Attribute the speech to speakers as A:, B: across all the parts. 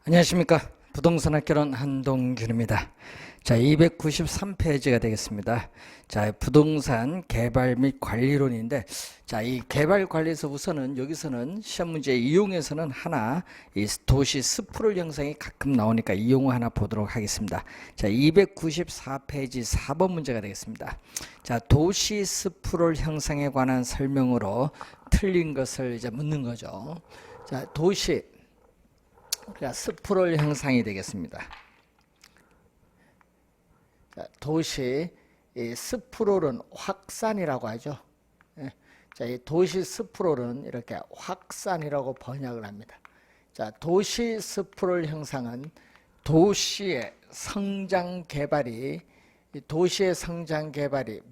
A: 안녕하십니까. 부동산 학개론 한동균입니다. 자, 293페이지가 되겠습니다. 자, 부동산 개발 및 관리론인데, 자, 이 개발 관리에서 우선은 여기서는 시험 문제 이용에서는 하나, 이 도시 스프롤 형상이 가끔 나오니까 이 용어 하나 보도록 하겠습니다. 자, 294페이지 4번 문제가 되겠습니다. 자, 도시 스프롤 형상에 관한 설명으로 틀린 것을 이제 묻는 거죠. 자, 도시 그러니까 스프롤 형상이 되겠습니다. 자, 도시 이 스프롤은 확산이라고 하죠. 예. 자, 이 도시 스프롤은 이렇게 확산이라고 번역을 합니다. 자, 도시 스프롤 형상은 도시의 성장 개발이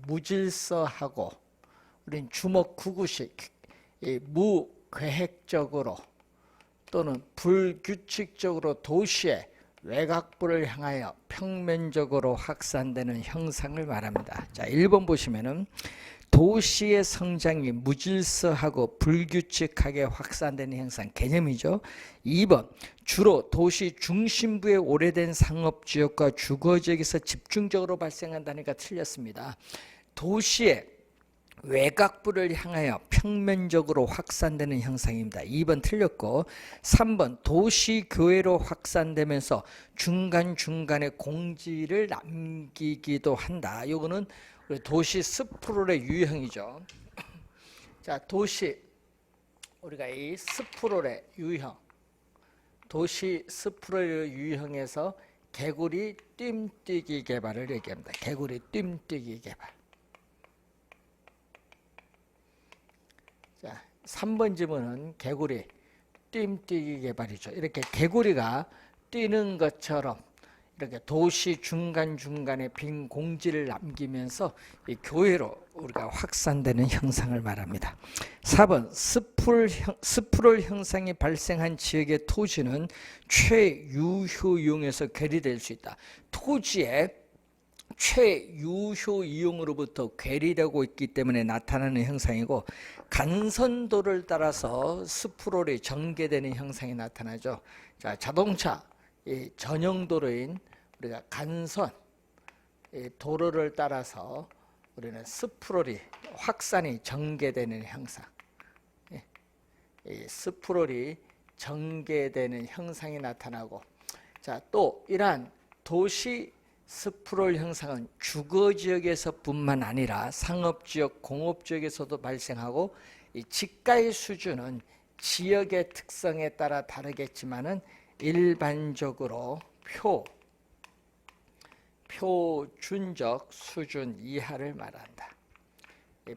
A: 무질서하고 우린 주먹구구식 무계획적으로 또는 불규칙적으로 도시의 외곽부를 향하여 평면적으로 확산되는 형상을 말합니다. 자, 1번 보시면은 도시의 성장이 무질서하고 불규칙하게 확산되는 형상 개념이죠. 2번 주로 도시 중심부의 오래된 상업지역과 주거지역에서 집중적으로 발생한다니까 틀렸습니다. 도시의 외곽부를 향하여 평면적으로 확산되는 형상입니다. 2번 틀렸고 3번 도시교외로 확산되면서 중간중간에 공지를 남기기도 한다. 이거는 도시 스프롤의 유형이죠. 자, 우리가 이 스프롤의 유형, 도시 스프롤의 유형에서 개구리 뜀뛰기 개발을 얘기합니다. 개구리 뜀뛰기 개발. 자, 3번 지문은 개구리 뜀뛰기 개발이죠. 이렇게 개구리가 뛰는 것처럼 이렇게 도시 중간중간에 빈 공지를 남기면서 이 교외로 우리가 확산되는 형상을 말합니다. 4번 스프롤 형상이 발생한 지역의 토지는 최유효 이용에서 괴리될 수 있다. 토지의 최유효 이용으로부터 괴리되고 있기 때문에 나타나는 형상이고, 간선도를 따라서 스프롤이 전개되는 형상이 나타나죠. 자, 자동차 이 전용도로인 우리가 간선 도로를 따라서 우리는 스프롤이 확산이 전개되는 형상, 이 스프롤이 전개되는 형상이 나타나고, 자, 또 이러한 도시 스프롤 형상은 주거지역에서뿐만 아니라 상업지역, 공업지역에서도 발생하고, 이 지가의 수준은 지역의 특성에 따라 다르겠지만은 일반적으로 표준적 수준 이하를 말한다.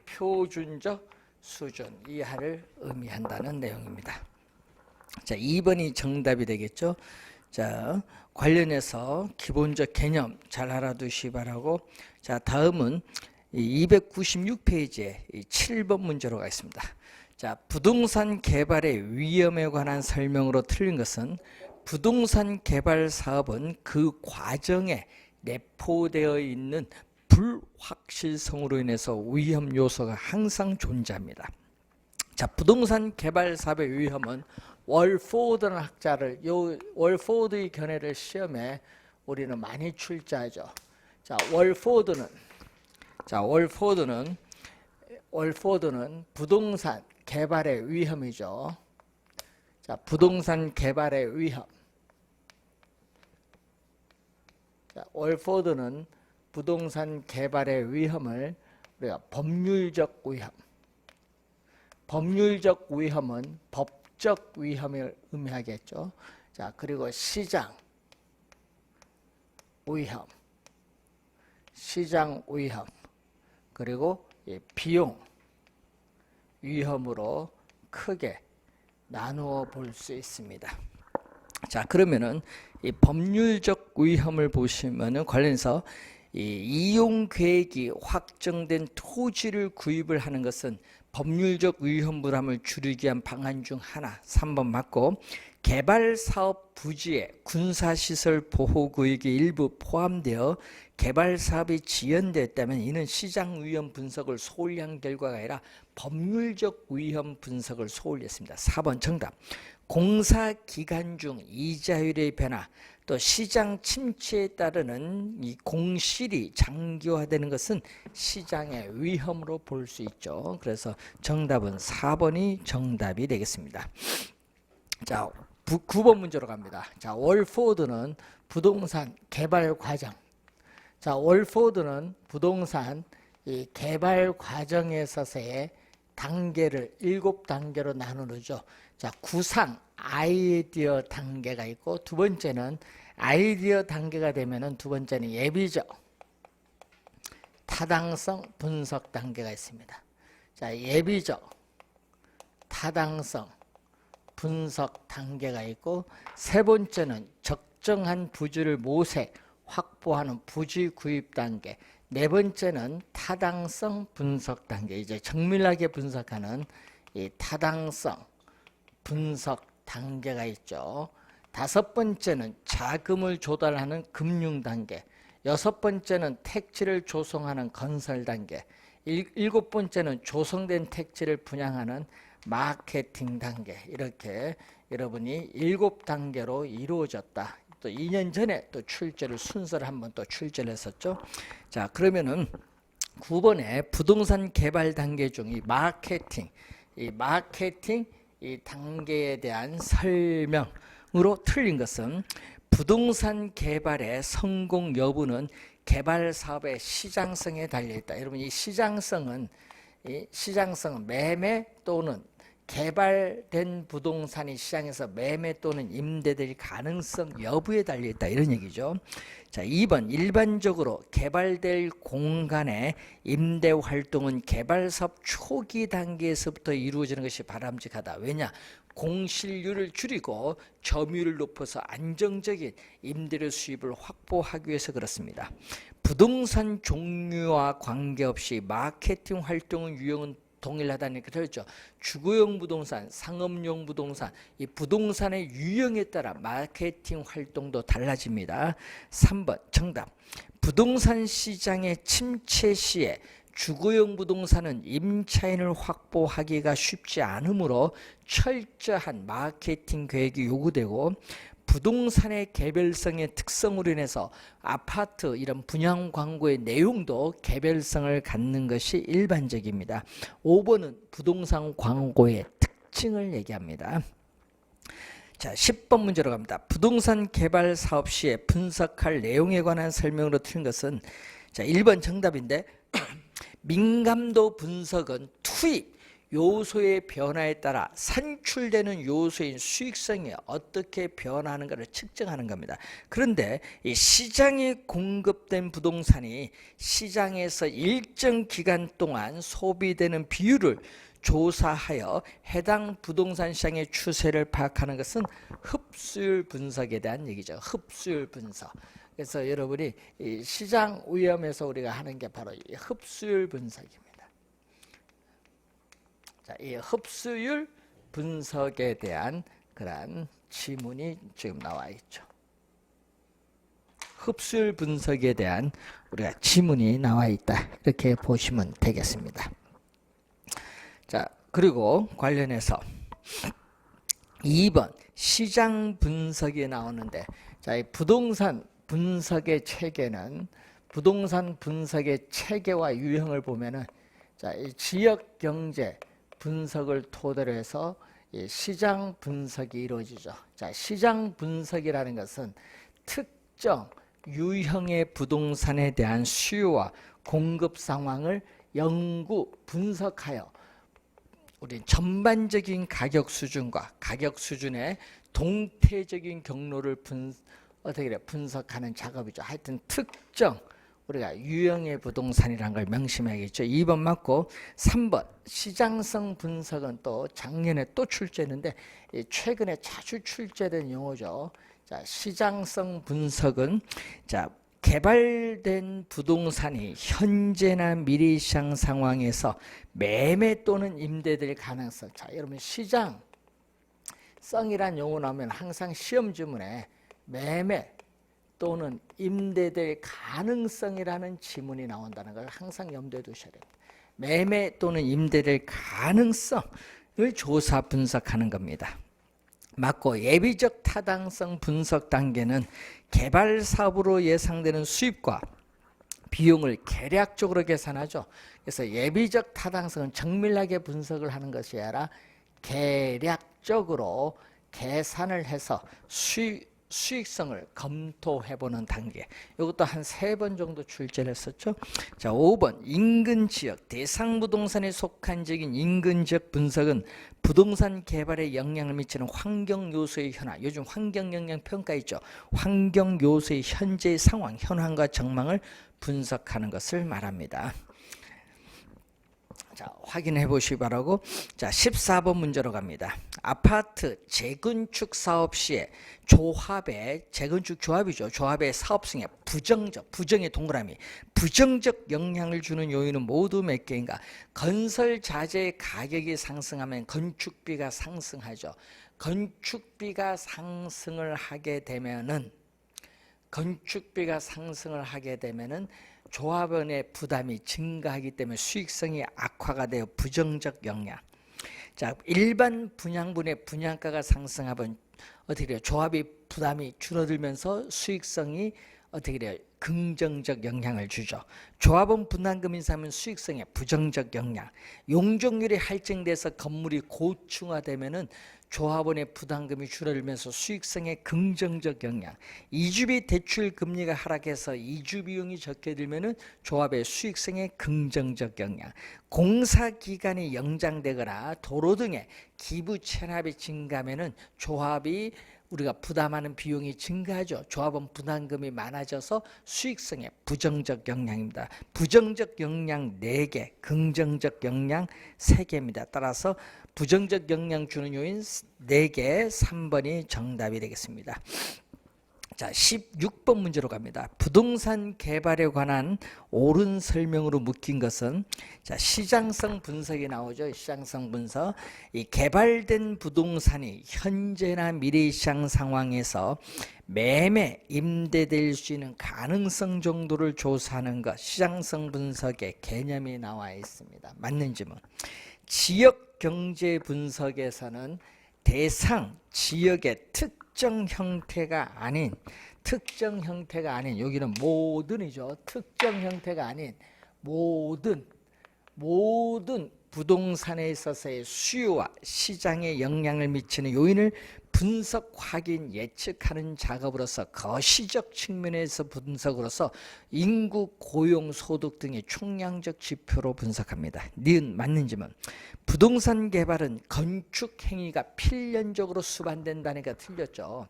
A: 표준적 수준 이하를 의미한다는 내용입니다. 자, 2번이 정답이 되겠죠. 자, 관련해서 기본적 개념 잘 알아두시기 바라고, 자, 다음은 296페이지에 7번 문제로 가겠습니다. 자, 부동산 개발의 위험에 관한 설명으로 틀린 것은 부동산 개발 사업은 그 과정에 내포되어 있는 불확실성으로 인해서 위험 요소가 항상 존재합니다. 자, 부동산 개발 사업의 위험은 월포드라는 학자를, 월포드의 견해를 시험에 우리는 많이 출제하죠. 자, 월포드는 부동산 개발의 위험이죠. 자, 부동산 개발의 위험. 자, 월포드는 부동산 개발의 위험을 우리가 법률적 위험은 법적 위험을 의미하겠죠. 자, 그리고 시장 위험, 그리고 비용 위험으로 크게 나누어 볼 수 있습니다. 자, 그러면은 이 법률적 위험을 보시면은 관련해서 이 이용 계획이 확정된 토지를 구입을 하는 것은 법률적 위험 불함을 줄이기 위한 방안 중 하나, 3번 맞고, 개발사업 부지에 군사시설 보호구역이 일부 포함되어 개발사업이 지연되었다면 이는 시장 위험 분석을 소홀히 한 결과가 아니라 법률적 위험 분석을 소홀히 했습니다. 4번 정답. 공사 기간 중 이자율의 변화, 또 시장 침체에 따르는 이 공실이 장기화되는 것은 시장의 위험으로 볼 수 있죠. 그래서 정답은 4번이 정답이 되겠습니다. 자, 9번 문제로 갑니다. 자, 월포드는 부동산 개발 과정. 자, 월포드는 부동산 이 개발 과정에 있어서의 단계를 7단계로 나누죠. 자, 구상 아이디어 단계가 있고, 두 번째는 아이디어 단계가 되면은 두 번째는 예비적 타당성 분석 단계가 있습니다. 자, 예비적 타당성 분석 단계가 있고, 세 번째는 적정한 부지를 모색 확보하는 부지 구입 단계, 네 번째는 타당성 분석 단계, 이제 정밀하게 분석하는 이 타당성 분석 단계가 있죠. 다섯 번째는 자금을 조달하는 금융 단계, 여섯 번째는 택지를 조성하는 건설 단계, 일곱 번째는 조성된 택지를 분양하는 마케팅 단계. 이렇게 여러분이 7단계로 이루어졌다. 또 2년 전에 또 출제를 순서를 한번 또 출제를 했었죠. 자, 그러면은 9번에 부동산 개발 단계 중 이 마케팅 이 단계에 대한 설명으로 틀린 것은 부동산 개발의 성공 여부는 개발 사업의 시장성에 달려 있다. 여러분, 이 시장성은 매매 또는 개발된 부동산이 시장에서 매매 또는 임대될 가능성 여부에 달려 있다, 이런 얘기죠. 자, 2번 일반적으로 개발될 공간의 임대 활동은 개발 사업 초기 단계에서부터 이루어지는 것이 바람직하다. 왜냐? 공실률을 줄이고 점유율을 높여서 안정적인 임대료 수입을 확보하기 위해서 그렇습니다. 부동산 종류와 관계없이 마케팅 활동의 유형은 동일하다니까 그렇죠. 주거용 부동산, 상업용 부동산, 이 부동산의 유형에 따라 마케팅 활동도 달라집니다. 3번 정답. 부동산 시장의 침체 시에 주거용 부동산은 임차인을 확보하기가 쉽지 않으므로 철저한 마케팅 계획이 요구되고, 부동산의 개별성의 특성으로 인해서 아파트 이런 분양 광고의 내용도 개별성을 갖는 것이 일반적입니다. 5번은 부동산 광고의 특징을 얘기합니다. 자, 10번 문제로 갑니다. 부동산 개발 사업 시에 분석할 내용에 관한 설명으로 틀린 것은, 자, 1번 정답인데 민감도 분석은 투입 요소의 변화에 따라 산출되는 요소인 수익성이 어떻게 변화하는가를 측정하는 겁니다. 그런데 이 시장에 공급된 부동산이 시장에서 일정 기간 동안 소비되는 비율을 조사하여 해당 부동산 시장의 추세를 파악하는 것은 흡수율 분석에 대한 얘기죠. 흡수율 분석. 그래서 여러분이 이 시장 위험에서 우리가 하는 게 바로 이 흡수율 분석입니다. 자, 이 흡수율 분석에 대한 그런 지문이 지금 나와 있죠. 흡수율 분석에 대한 우리가 지문이 나와 있다, 이렇게 보시면 되겠습니다. 자, 그리고 관련해서 2번 시장 분석이 나오는데, 자, 이 부동산 분석의 체계는, 부동산 분석의 체계와 유형을 보면은, 자, 이 지역 경제 분석을 토대로 해서 시장 분석이 이루어지죠. 자, 시장 분석이라는 것은 특정 유형의 부동산에 대한 수요와 공급 상황을 연구 분석하여 우리 전반적인 가격 수준과 가격 수준의 동태적인 경로를 분석하는 작업이죠. 하여튼 특정 우리가 유형의 부동산이라는 걸 명심해야겠죠. 2번 맞고, 3번 시장성 분석은 또 작년에 또 출제했는데 최근에 자주 출제된 용어죠. 자, 시장성 분석은, 자, 개발된 부동산이 현재나 미래 시장 상황에서 매매 또는 임대될 가능성. 자, 여러분 시장성이란 용어 나오면 항상 시험 지문에 매매 또는 임대될 가능성이라는 지문이 나온다는 걸 항상 염두에 두셔야 됩니다. 매매 또는 임대될 가능성을 조사 분석하는 겁니다. 맞고, 예비적 타당성 분석 단계는 개발 사업으로 예상되는 수입과 비용을 계략적으로 계산하죠. 그래서 예비적 타당성은 정밀하게 분석을 하는 것이 아니라 계략적으로 계산을 해서 수익성을 검토해보는 단계. 이것도 한 3번 정도 출제를 했었죠. 자, 5번 인근 지역, 대상 부동산에 속한 지역인 인근 지역 분석은 부동산 개발에 영향을 미치는 환경 요소의 현황, 요즘 환경 영향 평가 있죠. 환경 요소의 현재의 상황, 현황과 전망을 분석하는 것을 말합니다. 자, 확인해 보시기 바라고. 자, 14번 문제로 갑니다. 아파트 재건축 사업 시에 조합의, 재건축 조합이죠. 조합의 사업성에 부정의 동그라미, 부정적 영향을 주는 요인은 모두 몇 개인가? 건설 자재의 가격이 상승하면 건축비가 상승하죠. 건축비가 상승을 하게 되면은 조합원의 부담이 증가하기 때문에 수익성이 악화가 되어 부정적 영향. 자, 일반 분양분의 분양가가 상승하면 어떻게 돼요? 조합이 부담이 줄어들면서 수익성이 어떻게 돼요? 긍정적 영향을 주죠. 조합원 분담금 인상하면 수익성에 부정적 영향. 용적률이 할증돼서 건물이 고층화되면은 조합원의 부담금이 줄어들면서 수익성에 긍정적 영향. 이주비 대출 금리가 하락해서 이주 비용이 적게 들면은 조합의 수익성에 긍정적 영향. 공사 기간이 연장되거나 도로 등의 기부 체납이 증가하면은 조합이 우리가 부담하는 비용이 증가하죠. 조합원 부담금이 많아져서 수익성에 부정적 영향입니다. 부정적 영향 4개, 긍정적 영향 3개입니다. 따라서 부정적 영향 주는 요인 4개, 3번이 정답이 되겠습니다. 자, 16번 문제로 갑니다. 부동산 개발에 관한 옳은 설명으로 묶인 것은, 자, 시장성 분석이 나오죠. 시장성 분석. 이 개발된 부동산이 현재나 미래 시장 상황에서 매매, 임대될 수 있는 가능성 정도를 조사하는 것, 시장성 분석의 개념이 나와 있습니다. 맞는지는 지역 경제 분석에서는 대상 지역의 특정 형태가 아닌 여기는 모든이죠. 특정 형태가 아닌 모든 부동산에 있어서의 수요와 시장에 영향을 미치는 요인을 분석, 확인, 예측하는 작업으로서 거시적 측면에서 분석으로서 인구, 고용, 소득 등의 총량적 지표로 분석합니다. 니은 맞는지는 부동산 개발은 건축 행위가 필연적으로 수반된다니까 틀렸죠.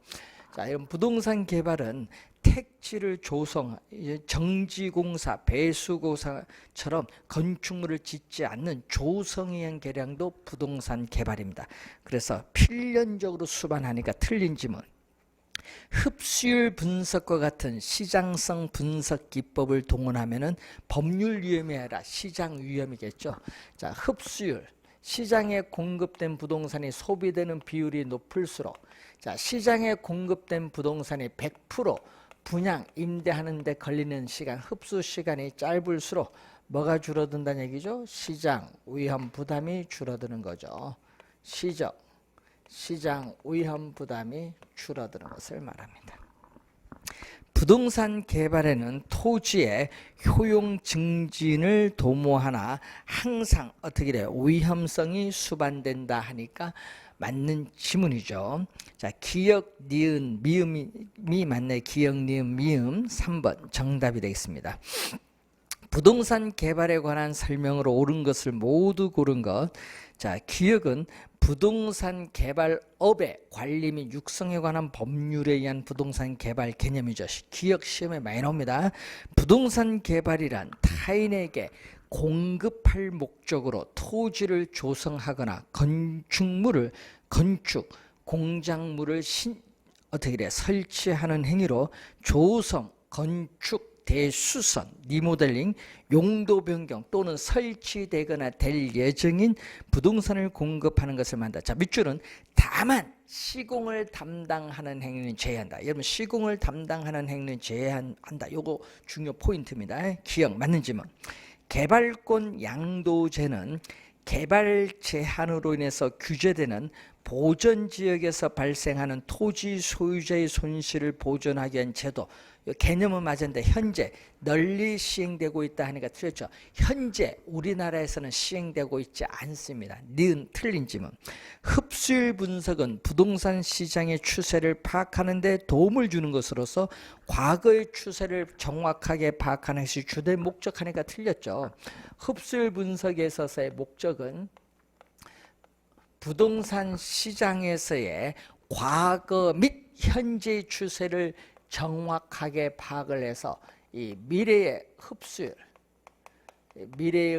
A: 자, 이런 부동산 개발은 택지를 조성, 정지공사, 배수공사처럼 건축물을 짓지 않는 조성에 의한 개량도 부동산 개발입니다. 그래서 필연적으로 수반하니까 틀린 지문. 흡수율 분석과 같은 시장성 분석 기법을 동원하면은 법률 위험이 아니라 시장 위험이겠죠. 자, 흡수율. 시장에 공급된 부동산이 소비되는 비율이 높을수록, 자, 시장에 공급된 부동산이 100% 분양, 임대하는 데 걸리는 시간, 흡수 시간이 짧을수록 뭐가 줄어든다는 얘기죠? 시장 위험 부담이 줄어드는 거죠. 시장 위험 부담이 줄어드는 것을 말합니다. 부동산 개발에는 토지의 효용 증진을 도모하나 항상 어떻게 돼요? 위험성이 수반된다 하니까 맞는 지문이죠. 자, 기역, 니은, 미음이 맞네. 기역, 니은, 미음 3번 정답이 되겠습니다. 부동산 개발에 관한 설명으로 옳은 것을 모두 고른 것. 자, 기역은 부동산 개발업의 관리 및 육성에 관한 법률에 의한 부동산 개발 개념이죠. 기역 시험에 많이 나옵니다. 부동산 개발이란 타인에게 공급할 목적으로 토지를 조성하거나 공작물을 설치하는 행위로 조성, 건축, 대수선, 리모델링, 용도 변경 또는 설치되거나 될 예정인 부동산을 공급하는 것을 말한다. 자, 밑줄은 다만 시공을 담당하는 행위는 제외한다. 여러분, 시공을 담당하는 행위는 제외한다. 요거 중요 포인트입니다. 기억 맞는지만. 개발권 양도제는 개발 제한으로 인해서 규제되는 보전 지역에서 발생하는 토지 소유자의 손실을 보전하기 위한 제도, 이 개념은 맞은데 현재 널리 시행되고 있다 하니까 틀렸죠. 현재 우리나라에서는 시행되고 있지 않습니다. 니은 틀린 지문. 흡수율 분석은 부동산 시장의 추세를 파악하는 데 도움을 주는 것으로서 과거의 추세를 정확하게 파악하는 것이 주된 목적하니까 틀렸죠. 흡수율 분석에 있어서의 목적은 부동산 시장에서의 과거 및 현재의 추세를 정확하게 파악을 해서 이 미래의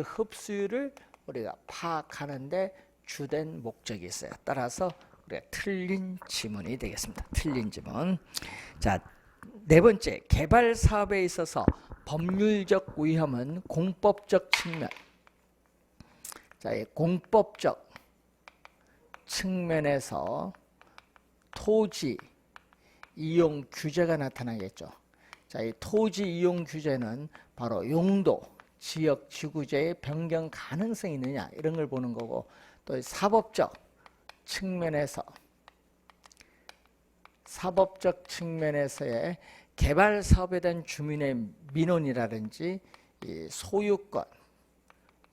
A: 흡수율을 우리가 파악하는데 주된 목적이 있어요. 따라서 우리가 틀린 지문이 되겠습니다. 틀린 지문. 자, 네 번째, 개발 사업에 있어서 법률적 위험은 공법적 측면. 자, 이 공법적 측면에서 토지 이용 규제가 나타나겠죠. 자, 이 토지 이용 규제는 바로 용도, 지역, 지구제의 변경 가능성이 있느냐 이런 걸 보는 거고, 또 사법적 측면에서의 개발 사업에 대한 주민의 민원이라든지 이 소유권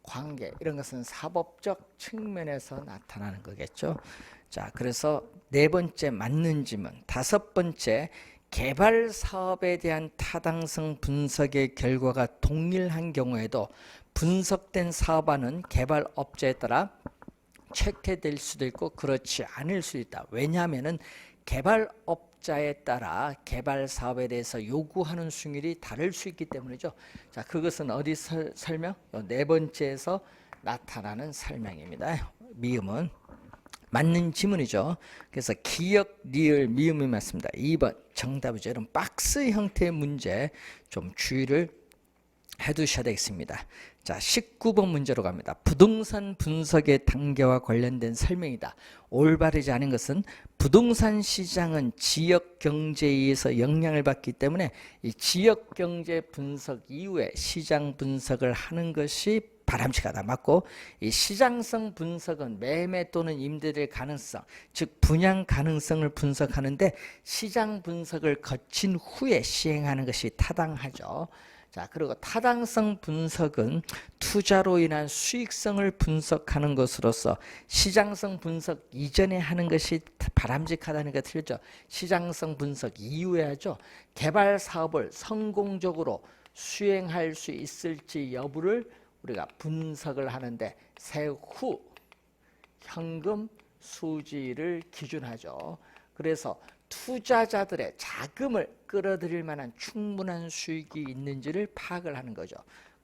A: 관계 이런 것은 사법적 측면에서 나타나는 거겠죠. 자, 그래서 네 번째 맞는 지문. 다섯 번째, 개발 사업에 대한 타당성 분석의 결과가 동일한 경우에도 분석된 사업안은 개발 업체에 따라 체크될 수도 있고 그렇지 않을 수 있다. 왜냐하면은 개발 업자에 따라 개발 사업에 대해서 요구하는 수익률이 다를 수 있기 때문이죠. 자, 그것은 어디 설명? 네 번째에서 나타나는 설명입니다. 미음은 맞는 지문이죠. 그래서 기역, 리을, 미음이 맞습니다. 2번 정답이죠. 이런 박스 형태의 문제 좀 주의를 해두셔야 되겠습니다. 자, 19번 문제로 갑니다. 부동산 분석의 단계와 관련된 설명이다. 올바르지 않은 것은 부동산 시장은 지역 경제에 의해서 영향을 받기 때문에 이 지역 경제 분석 이후에 시장 분석을 하는 것이 바람직하다. 맞고, 이 시장성 분석은 매매 또는 임대될 가능성, 즉 분양 가능성을 분석하는데 시장 분석을 거친 후에 시행하는 것이 타당하죠. 자, 그리고 타당성 분석은 투자로 인한 수익성을 분석하는 것으로서 시장성 분석 이전에 하는 것이 바람직하다는 게 틀렸죠. 시장성 분석 이후에 하죠. 개발 사업을 성공적으로 수행할 수 있을지 여부를 우리가 분석을 하는데 세후 현금 수지를 기준하죠. 그래서 투자자들의 자금을 끌어들일 만한 충분한 수익이 있는지를 파악을 하는 거죠.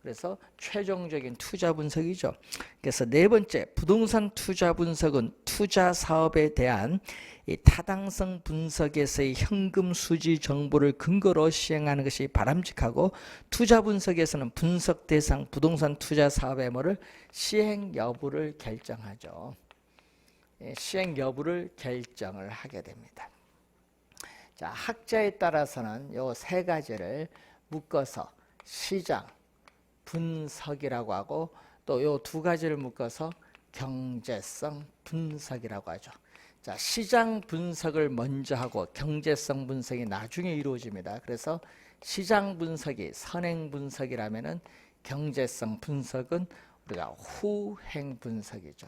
A: 그래서 최종적인 투자 분석이죠. 그래서 네 번째, 부동산 투자 분석은 투자 사업에 대한 이 타당성 분석에서의 현금 수지 정보를 근거로 시행하는 것이 바람직하고, 투자 분석에서는 분석 대상 부동산 투자 사업의 뭐를 시행 여부를 결정하죠. 시행 여부를 결정을 하게 됩니다. 자, 학자에 따라서는 요 세 가지를 묶어서 시장 분석이라고 하고, 또 요 두 가지를 묶어서 경제성 분석이라고 하죠. 자, 시장 분석을 먼저 하고 경제성 분석이 나중에 이루어집니다. 그래서 시장 분석이 선행 분석이라면은 경제성 분석은 우리가 후행 분석이죠.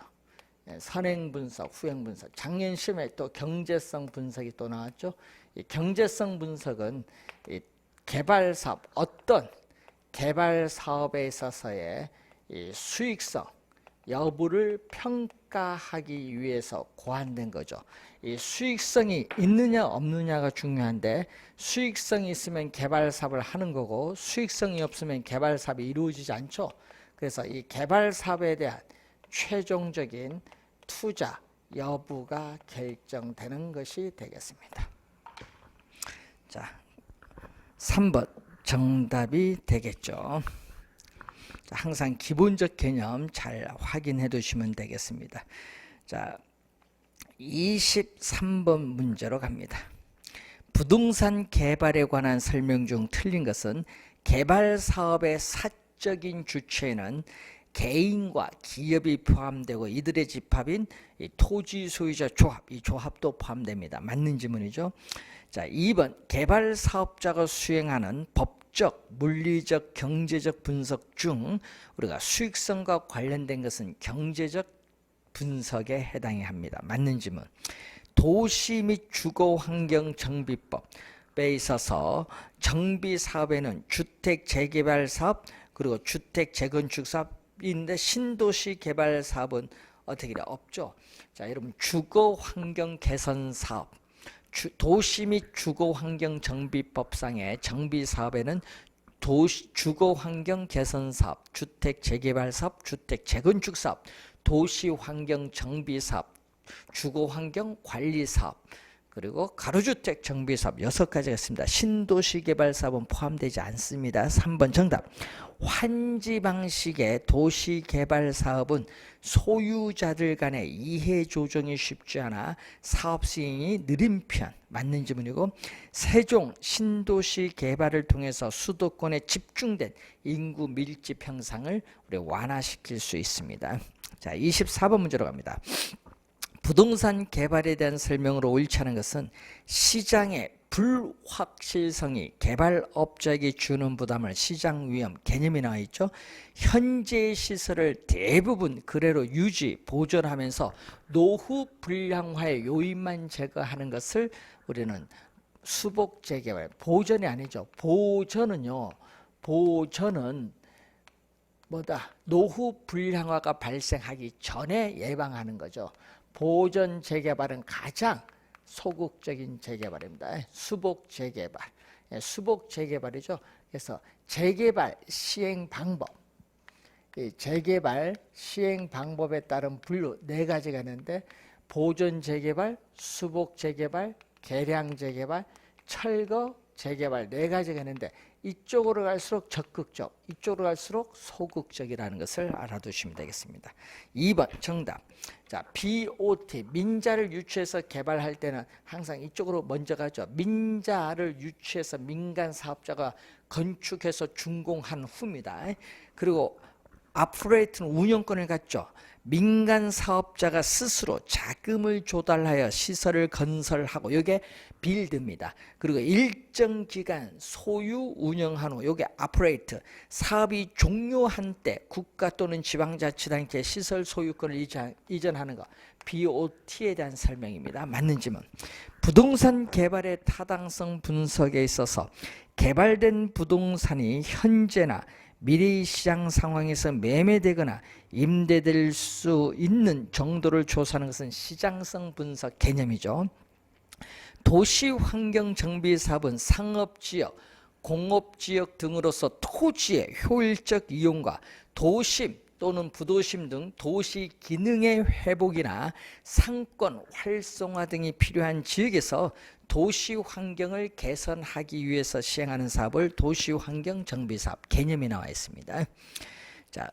A: 선행 분석, 후행 분석. 작년 시험에 또 경제성 분석이 또 나왔죠. 이 경제성 분석은 이 개발 사업, 어떤 개발 사업에 있어서의 이 수익성 여부를 평가하기 위해서 고안된 거죠. 이 수익성이 있느냐 없느냐가 중요한데, 수익성이 있으면 개발 사업을 하는 거고 수익성이 없으면 개발 사업이 이루어지지 않죠. 그래서 이 개발 사업에 대한 최종적인 투자 여부가 결정되는 것이 되겠습니다. 자, 3번 정답이 되겠죠. 자, 항상 기본적 개념 잘 확인해 두시면 되겠습니다. 자, 23번 문제로 갑니다. 부동산 개발에 관한 설명 중 틀린 것은 개발 사업의 사적인 주체는 개인과 기업이 포함되고 이들의 집합인 이 토지 소유자 조합, 이 조합도 포함됩니다. 맞는 지문이죠. 자, 2번 개발 사업자가 수행하는 법적, 물리적, 경제적 분석 중 우리가 수익성과 관련된 것은 경제적 분석에 해당이 합니다. 맞는 지문. 도시 및 주거환경정비법에 있어서 정비사업에는 주택재개발사업 그리고 주택재건축사업인데 신도시 개발사업은 어떻게 돼요? 없죠. 자, 여러분 주거환경개선사업 도시 및 주거환경정비법상의 정비사업에는 주거환경개선사업, 주택재개발사업, 주택재건축사업, 도시환경정비사업, 주거환경관리사업 그리고 가로주택 정비사업 6가지가 있습니다. 신도시 개발사업은 포함되지 않습니다. 3번 정답. 환지 방식의 도시 개발 사업은 소유자들 간의 이해 조정이 쉽지 않아 사업 시행이 느린 편. 맞는 지문이고 세종 신도시 개발을 통해서 수도권에 집중된 인구 밀집 형상을 우리 완화시킬 수 있습니다. 자, 24번 문제로 갑니다. 부동산 개발에 대한 설명으로 옳지 않은 것은 시장의 불확실성이 개발업자에게 주는 부담을 시장 위험 개념이 나와 있죠. 현재 시설을 대부분 그대로 유지 보존하면서 노후 불량화의 요인만 제거하는 것을 우리는 수복 재개발, 보존이 아니죠. 보존은요, 보존은 뭐다? 노후 불량화가 발생하기 전에 예방하는 거죠. 보존 재개발은 가장 소극적인 재개발입니다. 수복 재개발, 수복 재개발이죠. 그래서 재개발 시행 방법, 재개발 시행 방법에 따른 분류 4가지가 있는데 보존 재개발, 수복 재개발, 개량 재개발, 철거 재개발 4가지가 있는데 이쪽으로 갈수록 적극적, 이쪽으로 갈수록 소극적이라는 것을 알아두시면 되겠습니다. 2번 정답. 자, BOT 민자를 유치해서 개발할 때는 항상 이쪽으로 먼저 가죠. 민자를 유치해서 민간 사업자가 건축해서 준공한 후입니다. 그리고 아프레이트는 운영권을 갖죠. 민간 사업자가 스스로 자금을 조달하여 시설을 건설하고 이게 빌드입니다. 그리고 일정 기간 소유 운영한 후 이게 아프레이트 사업이 종료한 때 국가 또는 지방자치단체에 시설 소유권을 이전하는 거 BOT에 대한 설명입니다. 맞는 질문. 부동산 개발의 타당성 분석에 있어서 개발된 부동산이 현재나 미래 시장 상황에서 매매되거나 임대될 수 있는 정도를 조사하는 것은 시장성 분석 개념이죠. 도시환경정비사업은 상업지역, 공업지역 등으로서 토지의 효율적 이용과 도심 또는 부도심 등 도시 기능의 회복이나 상권 활성화 등이 필요한 지역에서 도시 환경을 개선하기 위해서 시행하는 사업을 도시환경정비사업 개념이 나와 있습니다. 자,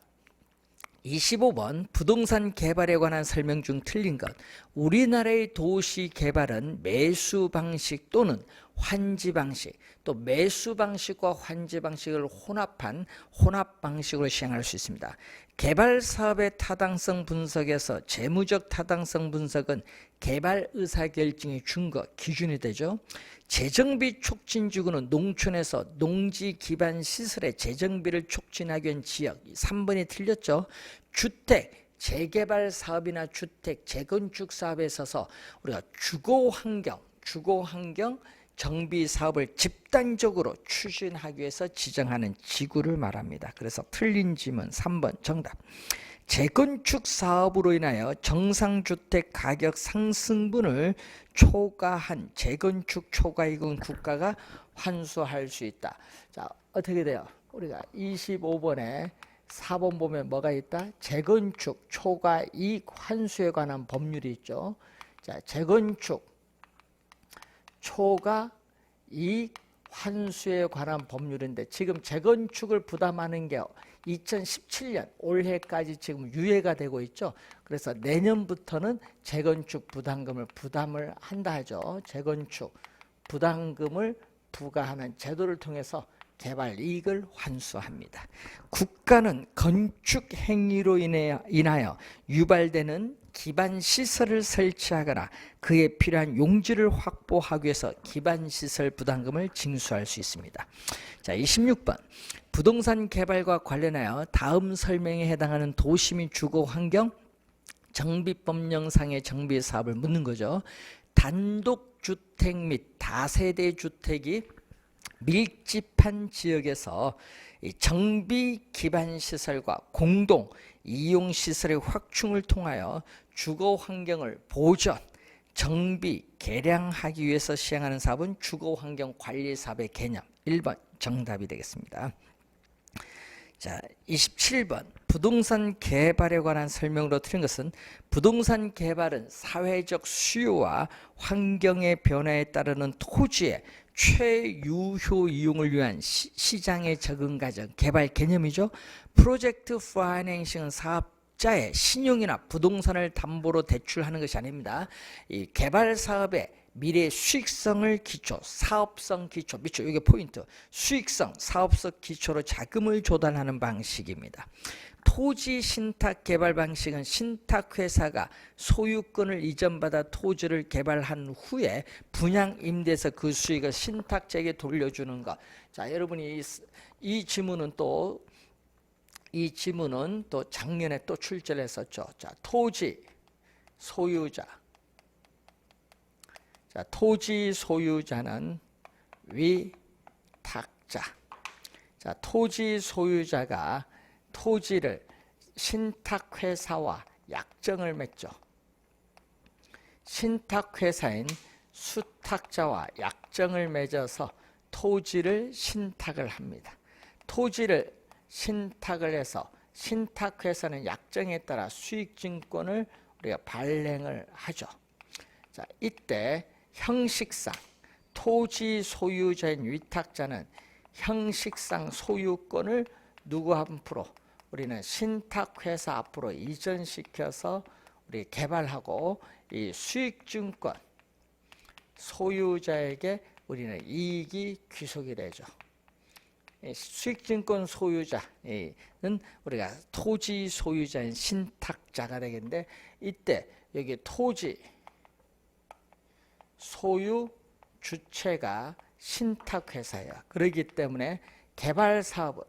A: 25번 부동산 개발에 관한 설명 중 틀린 것. 우리나라의 도시 개발은 매수 방식 또는 환지 방식, 또 매수 방식과 환지 방식을 혼합한 혼합 방식으로 시행할 수 있습니다. 개발 사업의 타당성 분석에서 재무적 타당성 분석은 개발 의사결정의 준거, 기준이 되죠. 재정비 촉진지구는 농촌에서 농지 기반 시설의 재정비를 촉진하기 위한 지역, 3번이 틀렸죠. 주택 재개발 사업이나 주택 재건축 사업에 있어서 우리가 주거환경 정비 사업을 집단적으로 추진하기 위해서 지정하는 지구를 말합니다. 그래서 틀린 질문 3번 정답. 재건축 사업으로 인하여 정상주택 가격 상승분을 초과한 재건축 초과이익은 국가가 환수할 수 있다. 자, 어떻게 돼요? 우리가 25번에 4번 보면 뭐가 있다? 재건축 초과이익 환수에 관한 법률이 있죠. 자, 재건축 초과이익 환수에 관한 법률인데 지금 재건축을 부담하는 게 2017년 올해까지 지금 유예가 되고 있죠. 그래서 내년부터는 재건축 부담금을 부담을 한다 하죠. 재건축 부담금을 부과하는 제도를 통해서 개발 이익을 환수합니다. 국가는 건축 행위로 인하여 유발되는 기반 시설을 설치하거나 그에 필요한 용지를 확보하기 위해서 기반 시설 부담금을 징수할 수 있습니다. 자, 26번. 부동산 개발과 관련하여 다음 설명에 해당하는 도시 및 주거 환경 정비법령상의 정비 사업을 묻는 거죠. 단독주택 및 다세대 주택이 밀집한 지역에서 정비 기반 시설과 공동 이용 시설의 확충을 통하여 주거 환경을 보전, 정비, 개량하기 위해서 시행하는 사업은 주거 환경 관리 사업의 개념. 1번 정답이 되겠습니다. 자, 27번. 부동산 개발에 관한 설명으로 틀린 것은 부동산 개발은 사회적 수요와 환경의 변화에 따르는 토지의 최유효 이용을 위한 시장의 적응 과정, 개발 개념이죠. 프로젝트 파이낸싱은 사업자의 신용이나 부동산을 담보로 대출하는 것이 아닙니다. 이 개발 사업의 미래 수익성을 기초, 사업성 기초, 미초 이게 포인트. 수익성, 사업성 기초로 자금을 조달하는 방식입니다. 토지 신탁 개발 방식은 신탁회사가 소유권을 이전받아 토지를 개발한 후에 분양 임대해서 그 수익을 신탁자에게 돌려주는 것. 자, 여러분이 이 지문은 또 작년에 또 출제를 했었죠. 자, 토지 소유자. 자, 토지 소유자는 위탁자. 자, 토지 소유자가 토지를 신탁회사와 약정을 맺죠. 신탁회사인 수탁자와 약정을 맺어서 토지를 신탁을 합니다. 토지를 신탁을 해서 신탁회사는 약정에 따라 수익증권을 우리가 발행을 하죠. 자, 이때 형식상 토지 소유자인 위탁자는 형식상 소유권을 누구 앞으로 우리는 신탁회사 앞으로 이전시켜서 우리 개발하고 이 수익증권 소유자에게 우리는 이익이 귀속이 되죠. 수익증권 소유자는 우리가 토지 소유자인 신탁자가 되겠는데 이때 여기 토지 소유 주체가 신탁회사예요. 그렇기 때문에 개발 사업은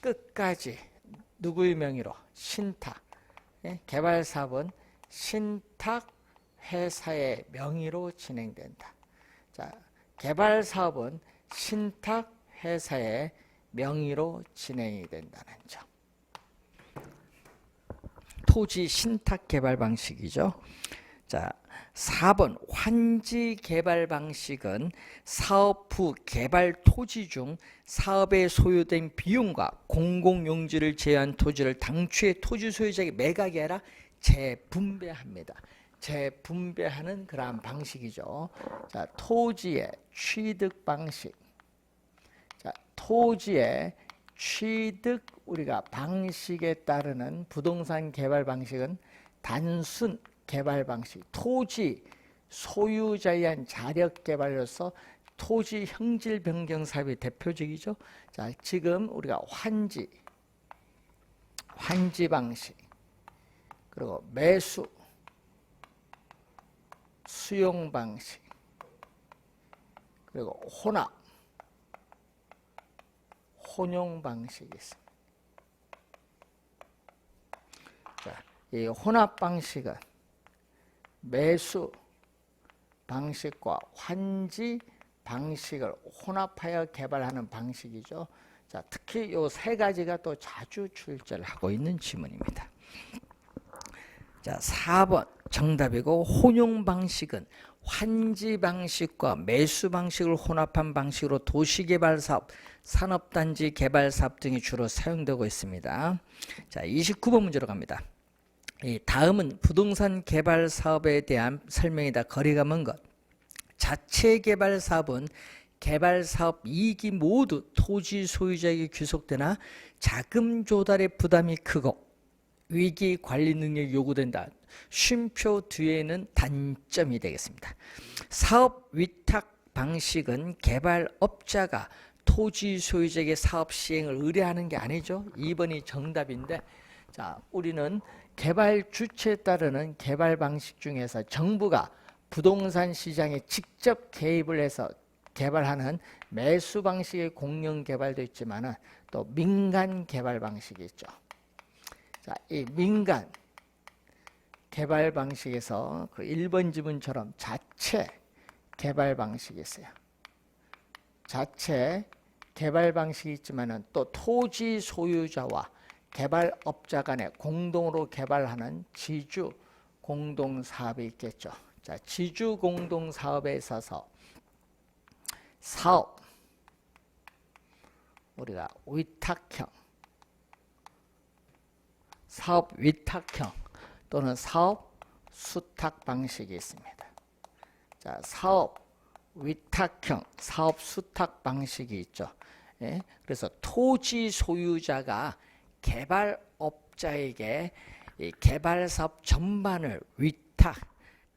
A: 끝까지 누구의 명의로? 신탁. 개발 사업은 신탁회사의 명의로 진행된다. 자, 개발 사업은 신탁회사의 명의로 진행이 된다는 점. 토지 신탁 개발 방식이죠. 자, 4번 환지 개발 방식은 사업 후 개발 토지 중 사업에 소요된 비용과 공공용지를 제외한 토지를 당초의 토지 소유자에게 매각이 아니라 재분배합니다. 재분배하는 그러한 방식이죠. 자, 토지의 취득 방식. 자, 토지의 취득 우리가 방식에 따르는 부동산 개발 방식은 단순 개발 방식, 토지 소유자에 의한 자력 개발로서 토지 형질 변경 사업이 대표적이죠. 자, 지금 우리가 환지 방식, 그리고 매수, 수용 방식, 그리고 혼용 방식이 있습니다. 자, 이 혼합 방식은 매수 방식과 환지 방식을 혼합하여 개발하는 방식이죠. 자, 특히 이 세 가지가 또 자주 출제를 하고 있는 지문입니다. 자, 4번 정답이고 혼용 방식은 환지 방식과 매수 방식을 혼합한 방식으로 도시개발 사업, 산업단지 개발 사업 등이 주로 사용되고 있습니다. 자, 29번 문제로 갑니다. 다음은 부동산 개발 사업에 대한 설명이다. 거리가 먼 것. 자체 개발 사업은 개발 사업 이익이 모두 토지 소유자에게 귀속되나 자금 조달의 부담이 크고 위기 관리 능력이 요구된다. 쉼표 뒤에는 단점이 되겠습니다. 사업 위탁 방식은 개발업자가 토지 소유자에게 사업 시행을 의뢰하는 게 아니죠. 2번이 정답인데, 자, 우리는 개발 주체에 따르는 개발 방식 중에서 정부가 부동산 시장에 직접 개입을 해서 개발하는 매수 방식의 공영 개발도 있지만은 또 민간 개발 방식이 있죠. 자, 이 민간 개발 방식에서 그 1번 지문처럼 자체 개발 방식이 있어요. 자체 개발 방식이 있지만은 또 토지 소유자와 개발업자 간에 공동으로 개발하는 지주 공동사업이 있겠죠. 자, 지주 공동사업에 있어서 사업, 우리가 위탁형, 사업 위탁형 또는 사업 수탁 방식이 있습니다. 자, 사업 위탁형, 사업 수탁 방식이 있죠. 예? 그래서 토지 소유자가 개발업자에게 이 개발사업 전반을 위탁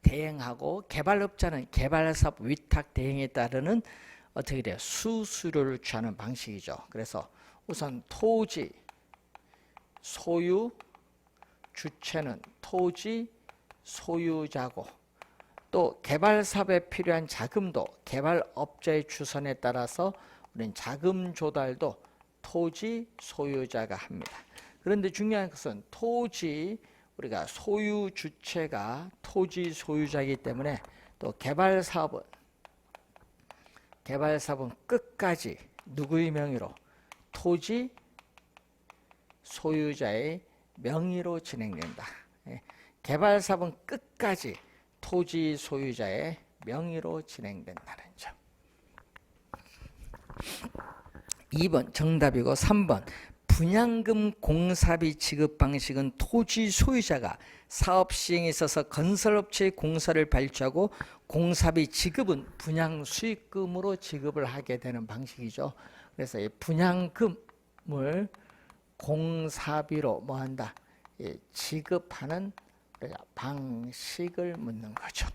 A: 대행하고 개발업자는 개발사업 위탁 대행에 따르는 어떻게 돼요? 수수료를 취하는 방식이죠. 그래서 우선 토지 소유 주체는 토지 소유자고 또 개발사업에 필요한 자금도 개발업자의 주선에 따라서 우리는 자금 조달도 토지 소유자가 합니다. 그런데 중요한 것은 토지 우리가 소유 주체가 토지 소유자이기 때문에 또 개발사업은 끝까지 누구의 명의로? 토지 소유자의 명의로 진행된다. 개발사업은 끝까지 토지 소유자의 명의로 진행된다는 점. 2번 정답이고 3번 분양금 공사비 지급 방식은 토지 소유자가 사업 시행에 있어서 건설업체의 공사를 발주하고 공사비 지급은 분양 수익금으로 지급을 하게 되는 방식이죠. 그래서 이 분양금을 공사비로 뭐한다? 지급하는 방식을 묻는 거죠.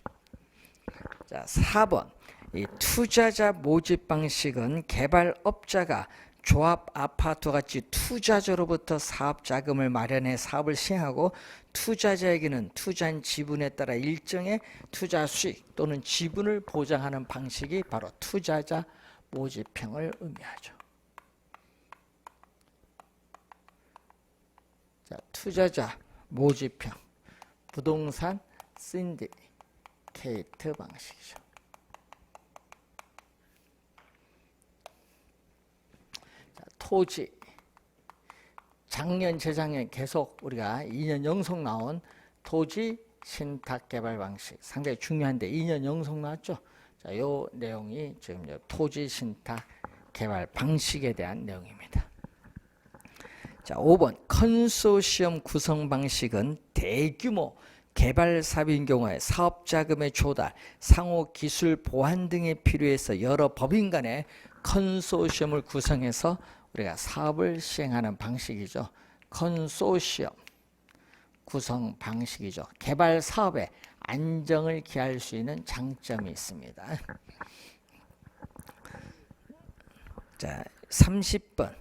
A: 자, 4번 이 투자자 모집 방식은 개발업자가 조합 아파트 같이 투자자로부터 사업 자금을 마련해 사업을 시행하고 투자자에게는 투자한 지분에 따라 일정의 투자 수익 또는 지분을 보장하는 방식이 바로 투자자 모집형을 의미하죠. 자, 투자자 모집형 부동산 신디케이트 방식이죠. 토지 작년 재작년 계속 우리가 2년 연속 나온 토지 신탁 개발 방식 상당히 중요한데 2년 연속 나왔죠. 자, 요 내용이 지금 토지 신탁 개발 방식에 대한 내용입니다. 자, 5번 컨소시엄 구성 방식은 대규모 개발 사업인 경우에 사업 자금의 조달, 상호 기술 보완 등에 필요해서 여러 법인 간의 컨소시엄을 구성해서 우리가 사업을 시행하는 방식이죠. 컨소시엄 구성 방식이죠. 개발 사업에 안정을 기할 수 있는 장점이 있습니다. 자, 30번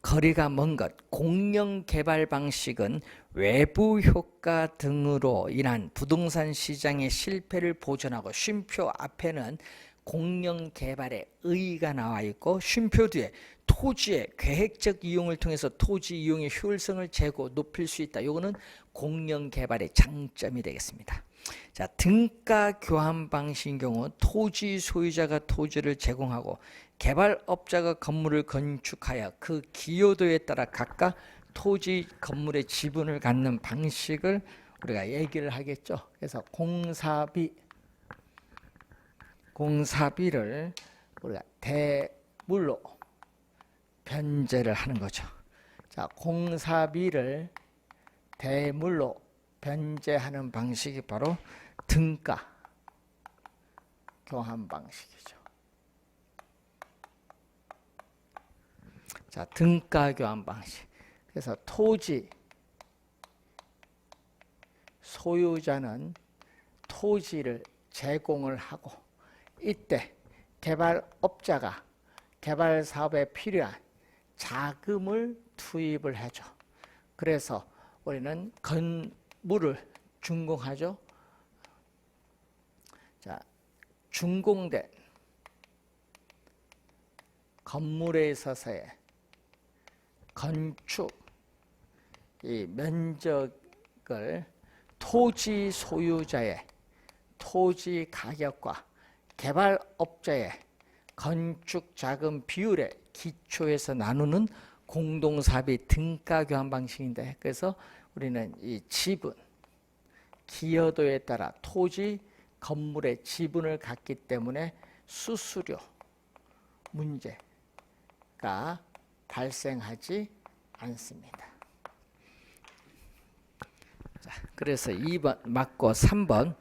A: 거리가 먼 것 공영 개발 방식은 외부 효과 등으로 인한 부동산 시장의 실패를 보전하고 쉼표 앞에는 공영 개발의 의의가 나와 있고 쉼표 뒤에 토지의 계획적 이용을 통해서 토지 이용의 효율성을 높일 수 있다. 이거는 공영 개발의 장점이 되겠습니다. 자, 등가 교환 방식인 경우 토지 소유자가 토지를 제공하고 개발업자가 건물을 건축하여 그 기여도에 따라 각각 토지 건물의 지분을 갖는 방식을 우리가 얘기를 하겠죠. 그래서 공사비를 우리가 대물로 변제를 하는 거죠. 자, 공사비를 대물로 변제하는 방식이 바로 등가 교환 방식이죠. 자, 등가 교환 방식. 그래서 토지 소유자는 토지를 제공을 하고 이때 개발업자가 개발 사업에 필요한 자금을 투입을 해줘. 그래서 우리는 건물을 준공하죠. 자, 준공된 건물에 있어서의 건축 이 면적을 토지 소유자의 토지 가격과 개발업자의 건축 자금 비율의 기초에서 나누는 공동사비 등가 교환 방식인데, 그래서 우리는 이 지분 기여도에 따라 토지 건물의 지분을 갖기 때문에 수수료 문제가 발생하지 않습니다. 자, 그래서 2번 맞고 3번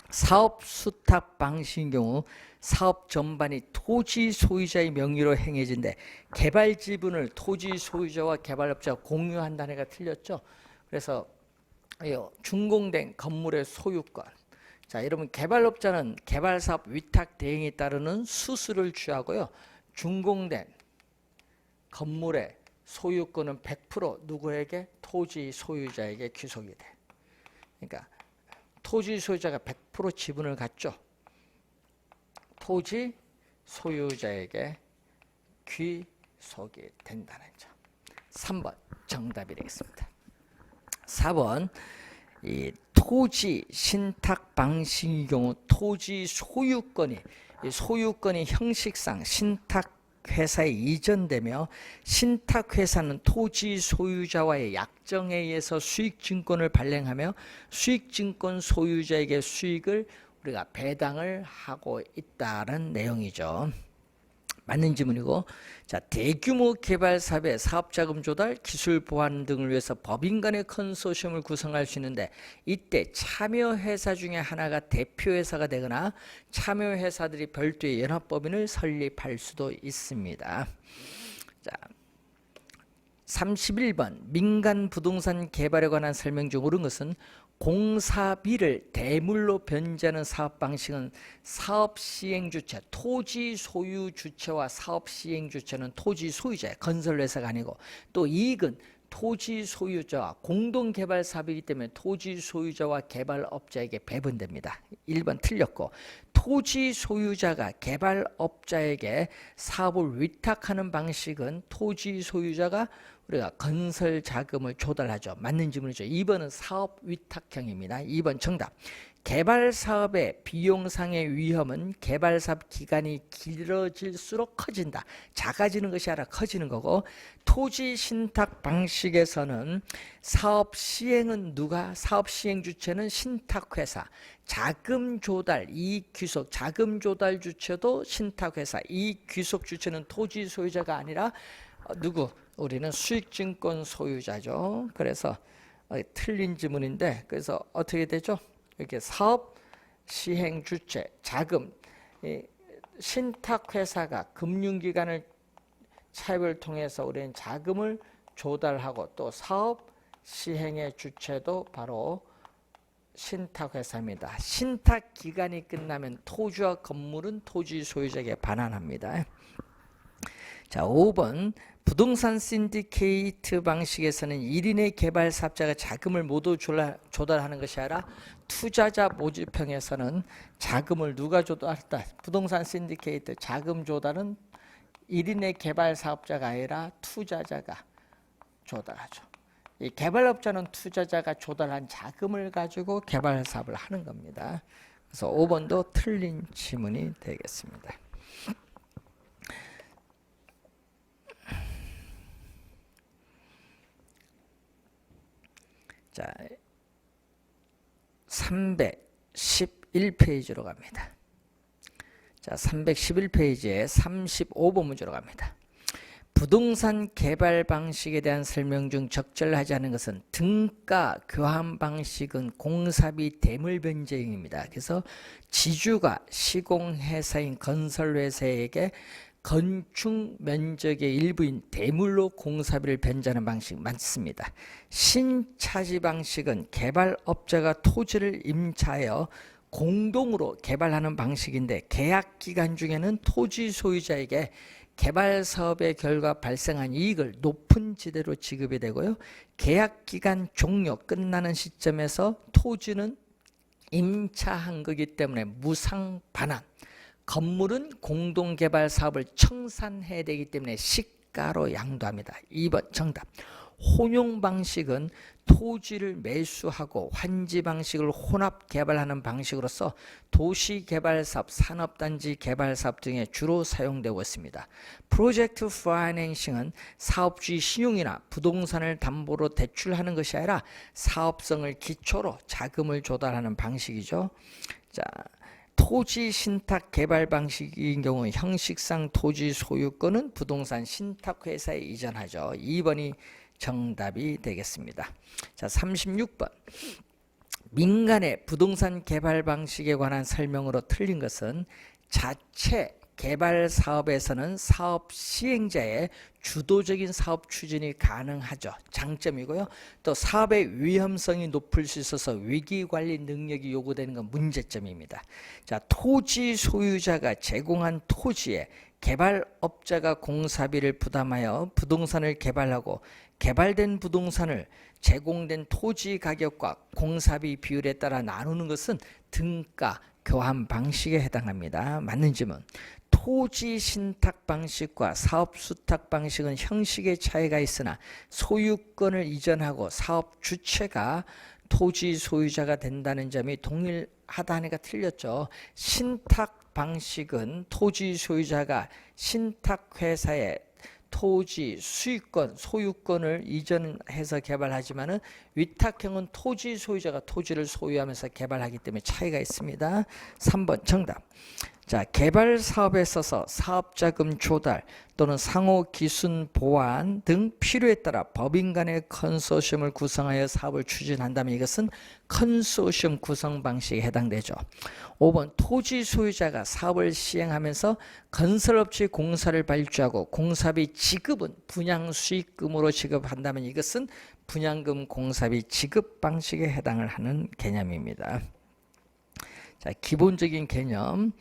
A: 사업 수탁 방식인 경우 사업 전반이 토지 소유자의 명의로 행해진데 개발 지분을 토지 소유자와 개발업자가 공유한다는 애가 틀렸죠. 그래서 준공된 건물의 소유권. 자, 여러분 개발업자는 개발사업 위탁 대행에 따르는 수수료를 취하고요. 준공된 건물의 소유권은 100% 누구에게? 토지 소유자에게 귀속이 돼. 그러니까 토지 소유자가 100% 지분을 갖죠. 토지 소유자에게 귀속이 된다는 점. 3번 정답이 되겠습니다. 4번 이 토지 신탁 방식의 경우 토지 소유권이 형식상 신탁 회사에 이전되며 신탁회사는 토지 소유자와의 약정에 의해서 수익증권을 발행하며 수익증권 소유자에게 수익을 우리가 배당을 하고 있다는 내용이죠. 맞는 질문이고, 자, 대규모 개발 사업의 사업자금 조달, 기술 보완 등을 위해서 법인 간의 컨소시엄을 구성할 수 있는데 이때 참여회사 중에 하나가 대표회사가 되거나 참여회사들이 별도의 연합법인을 설립할 수도 있습니다. 자, 31번 민간 부동산 개발에 관한 설명 중 옳은 것은 공사비를 대물로 변제하는 사업 방식은 사업 시행 주체, 토지 소유 주체와 사업 시행 주체는 토지 소유자의 건설회사가 아니고, 또 이익은 토지 소유자와 공동 개발 사업이기 때문에 토지 소유자와 개발업자에게 배분됩니다. 1번 틀렸고, 토지 소유자가 개발업자에게 사업을 위탁하는 방식은 토지 소유자가 우리가 건설 자금을 조달하죠. 맞는 질문이죠. 2번은 사업 위탁형입니다. 2번 정답. 개발 사업의 비용상의 위험은 개발 사업 기간이 길어질수록 커진다. 작아지는 것이 아니라 커지는 거고, 토지 신탁 방식에서는 사업 시행은 누가? 사업 시행 주체는 신탁회사, 자금 조달, 이익 귀속, 자금 조달 주체도 신탁회사, 이익 귀속 주체는 토지 소유자가 아니라 누구? 우리는 수익증권 소유자죠. 그래서 틀린 지문인데, 그래서 어떻게 되죠? 이렇게 사업 시행 주체, 자금, 신탁회사가 금융기관을 차입을 통해서 우리는 자금을 조달하고, 또 사업 시행의 주체도 바로 신탁회사입니다. 신탁기간이 끝나면 토지와 건물은 토지 소유자에게 반환합니다. 자, 5번 부동산 신디케이트 방식에서는 1인의 개발 사업자가 자금을 모두 조달하는 것이 아니라 투자자 모집형에서는 자금을 누가 조달한다? 부동산 신디케이트 자금 조달은 1인의 개발 사업자가 아니라 투자자가 조달하죠. 이 개발업자는 투자자가 조달한 자금을 가지고 개발 사업을 하는 겁니다. 그래서 5번도 틀린 지문이 되겠습니다. 자, 311페이지로 갑니다. 자, 311페이지에 35번 문제로 갑니다. 부동산 개발 방식에 대한 설명 중 적절하지 않은 것은 등가 교환 방식은 공사비 대물 변제입니다. 그래서 지주가 시공회사인 건설회사에게 건축 면적의 일부인 대물로 공사비를 변제하는 방식 맞습니다. 신차지 방식은 개발업자가 토지를 임차하여 공동으로 개발하는 방식인데 계약 기간 중에는 토지 소유자에게 개발 사업의 결과 발생한 이익을 높은 지대로 지급이 되고요. 계약 기간 종료 끝나는 시점에서 토지는 임차한 거기 때문에 무상 반환. 건물은 공동개발 사업을 청산해야 되기 때문에 시가로 양도합니다. 2번 정답. 혼용 방식은 토지를 매수하고 환지 방식을 혼합 개발하는 방식으로서 도시 개발 사업, 산업단지 개발 사업 등에 주로 사용되고 있습니다. 프로젝트 파이낸싱은 사업주의 신용이나 부동산을 담보로 대출하는 것이 아니라 사업성을 기초로 자금을 조달하는 방식이죠. 자, 토지 신탁 개발 방식인 경우 형식상 토지 소유권은 부동산 신탁회사에 이전하죠. 2번이 정답이 되겠습니다. 자, 36번. 민간의 부동산 개발 방식에 관한 설명으로 틀린 것은 자체 개발 사업에서는 사업 시행자의 주도적인 사업 추진이 가능하죠. 장점이고요. 또 사업의 위험성이 높을 수 있어서 위기관리 능력이 요구되는 건 문제점입니다. 자, 토지 소유자가 제공한 토지에 개발업자가 공사비를 부담하여 부동산을 개발하고 개발된 부동산을 제공된 토지 가격과 공사비 비율에 따라 나누는 것은 등가 교환 방식에 해당합니다. 맞는 질문. 토지 신탁 방식과 사업 수탁 방식은 형식의 차이가 있으나 소유권을 이전하고 사업 주체가 토지 소유자가 된다는 점이 동일하다니까 틀렸죠. 신탁 방식은 토지 소유자가 신탁회사에 토지 수익권, 소유권을 이전해서 개발하지만은 위탁형은 토지 소유자가 토지를 소유하면서 개발하기 때문에 차이가 있습니다. 3번 정답. 자, 개발 사업에 있어서 사업자금 조달 또는 상호 기술 보완 등 필요에 따라 법인 간의 컨소시엄을 구성하여 사업을 추진한다면 이것은 컨소시엄 구성 방식에 해당되죠. 5번 토지 소유자가 사업을 시행하면서 건설업체 공사를 발주하고 공사비 지급은 분양 수익금으로 지급한다면 이것은 분양금 공사비 지급 방식에 해당을 하는 개념입니다. 자, 기본적인 개념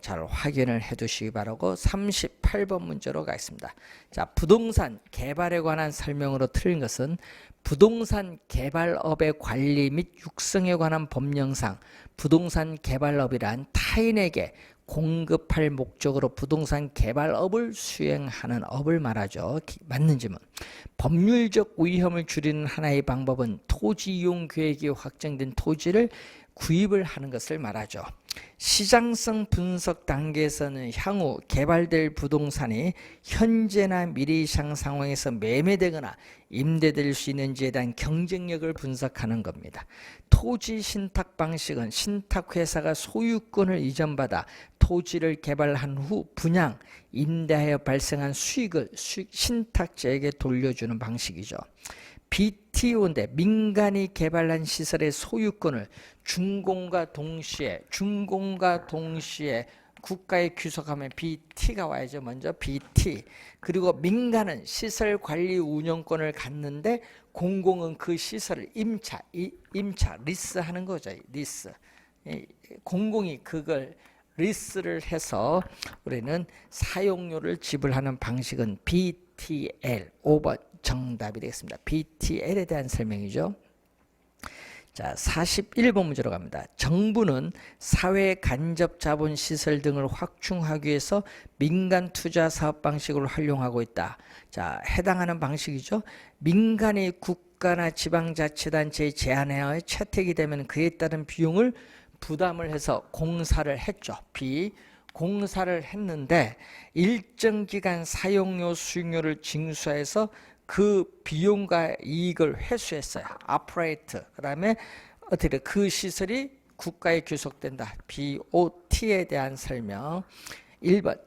A: 잘 확인을 해 두시기 바라고 38번 문제로 가겠습니다. 자, 부동산 개발에 관한 설명으로 틀린 것은 부동산 개발업의 관리 및 육성에 관한 법령상 부동산 개발업이란 타인에게 공급할 목적으로 부동산 개발업을 수행하는 업을 말하죠. 맞는 질문. 법률적 위험을 줄이는 하나의 방법은 토지 이용 계획이 확정된 토지를 구입을 하는 것을 말하죠. 시장성 분석 단계에서는 향후 개발될 부동산이 현재나 미래 시장 상황에서 매매되거나 임대될 수 있는지에 대한 경쟁력을 분석하는 겁니다. 토지 신탁 방식은 신탁회사가 소유권을 이전받아 토지를 개발한 후 분양, 임대하여 발생한 수익을 신탁자에게 돌려주는 방식이죠. BTO인데 민간이 개발한 시설의 소유권을 준공과 동시에 국가에 귀속하면 BT가 와야죠. 먼저 BT. 그리고 민간은 시설 관리 운영권을 갖는데 공공은 그 시설을 임차 리스하는 거죠. 리스. 공공이 그걸 리스를 해서 우리는 사용료를 지불하는 방식은 BTL. 5번 정답이 되겠습니다. BTL에 대한 설명이죠. 자, 41번 문제로 갑니다. 정부는 사회 간접 자본 시설 등을 확충하기 위해서 민간 투자 사업 방식을 활용하고 있다. 자, 해당하는 방식이죠. 민간이 국가나 지방자치단체에 제한하여 채택이 되면 그에 따른 비용을 부담을 해서 공사를 했죠. 공사를 했는데 일정 기간 사용료 수익료를 징수해서 그 비용과 이익을 회수했어요. 아프레이트. 그 다음에 어떻게 돼? 그 시설이 국가에 귀속된다. BOT에 대한 설명. 1번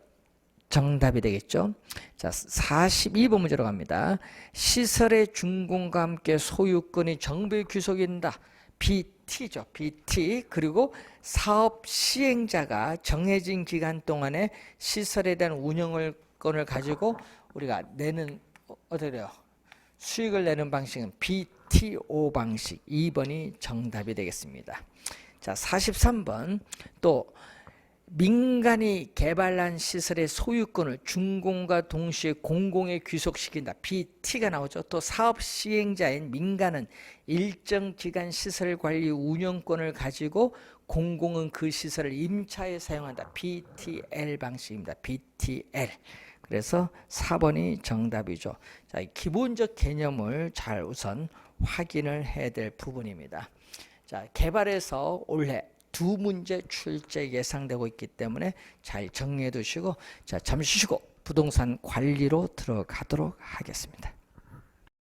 A: 정답이 되겠죠. 자, 42번 문제로 갑니다. 시설의 준공과 함께 소유권이 정부에 귀속이 된다. BT죠. BT. 그리고 사업 시행자가 정해진 기간 동안에 시설에 대한 운영권을 가지고 우리가 내는 어떻게 돼요? 수익을 내는 방식은 BTO 방식. 2번이 정답이 되겠습니다. 자, 43번 또 민간이 개발한 시설의 소유권을 준공과 동시에 공공에 귀속시킨다. BT가 나오죠. 또 사업 시행자인 민간은 일정 기간 시설 관리 운영권을 가지고 공공은 그 시설을 임차에 사용한다. BTL 방식입니다. BTL. 그래서 4번이 정답이죠. 자, 기본적 개념을 잘 우선 확인을 해야 될 부분입니다. 자, 개발에서 올해 2문제 출제 예상되고 있기 때문에 잘 정리해 두시고, 자, 잠시 쉬고 부동산 관리로 들어가도록 하겠습니다.